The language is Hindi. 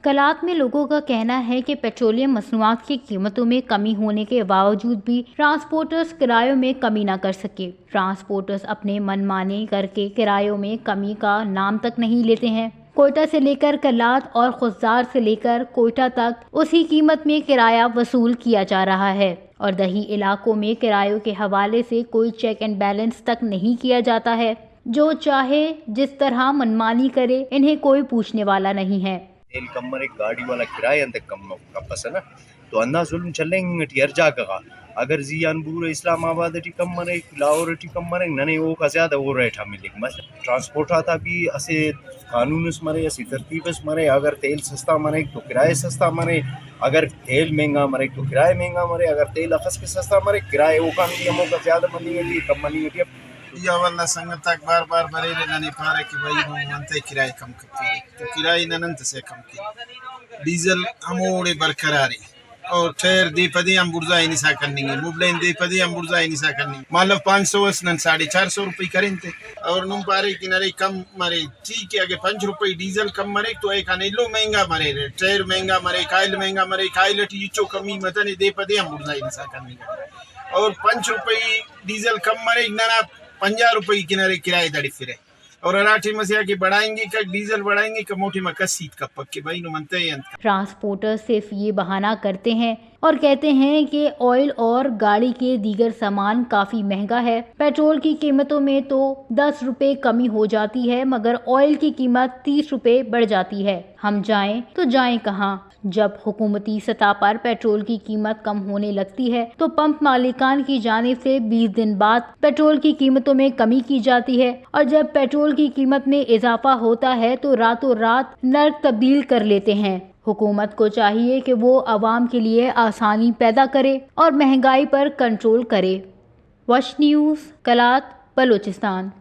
कलात में लोगों का कहना है कि पेट्रोलियम मसनूआत की कीमतों में कमी होने के बावजूद भी ट्रांसपोर्टर्स किरायों में कमी न कर सके। ट्रांसपोर्टर्स अपने मनमाने करके किरायों में कमी का नाम तक नहीं लेते हैं। कोयटा से लेकर कलात और खुजदार से लेकर कोयटा तक उसी कीमत में किराया वसूल किया जा रहा है और दही इलाकों में किरायों के हवाले से कोई चेक एंड बैलेंस तक नहीं किया जाता है। जो चाहे जिस तरह मनमानी करे, इन्हें कोई पूछने वाला नहीं है। तेल कम एक गाड़ी वाला किराया अंत कम कपस है ना, तो अंदा जुल्म चलेंगे टियर जागा अगर जियानपुर इस्लामाबाद कम मरे लाहौर कम मरे नने वो का ज्यादा वो रेट हमें लिख मस ट्रांसपोर्ट आता भी असे कानून मरे असी तरतीब मरे। अगर तेल सस्ता मरे तो किराए सस्ता मरे, अगर तेल महंगा मरे तो किराए महंगा मरे, अगर तेल अखस के सस्ता मरे किराए वो कानून का ज्यादा मनी कम मनी या वाला संगत बार बार बरे नने पारे कि भाई हम अंते किराए कम करते तो किराए ननंत से कम की डीजल हमोड़े बरकरारी और ठहर दे पदे हम बुर्जा ही निशा करनी है मुबलेन दे पदे हम बुर्जा ही निशा करनी मतलब 500 नन 450 रुपये करें थे और नुम पारे किनारे कम मरे ठीक है। अगर 5 रुपये डीजल कम मरे तो एक अनेलो महंगा मरे ठहर महंगा मरे कायल महंगा मरे कायल टीचो कमी मतने दे पदे हम बुर्जा ही निशा करनी और 5 रुपये डीजल कम मरे ना 50 रुपये किनारे किराए दड़ी फिरे और अराठी मसिया की बढ़ाएंगे का डीजल बढ़ाएंगे का मोटी में सीट का पक्के भाई नुमनते हैं। ट्रांसपोर्टर सिर्फ ये बहाना करते हैं और कहते हैं कि ऑयल और गाड़ी के दीगर सामान काफी महंगा है। पेट्रोल की कीमतों में तो 10 रुपए कमी हो जाती है मगर ऑयल की कीमत 30 रुपए बढ़ जाती है। हम जाएं तो जाएं कहां? जब हुकूमती सतह पर पेट्रोल की कीमत कम होने लगती है तो पंप मालिकान की जानिब से 20 दिन बाद पेट्रोल की कीमतों में कमी की जाती है और जब पेट्रोल की कीमत में इजाफा होता है तो रातों रात नर्क तब्दील कर लेते हैं। हुकूमत को चाहिए कि वो आवाम के लिए आसानी पैदा करे और महंगाई पर कंट्रोल करे। वश न्यूज़, कलात, बलूचिस्तान।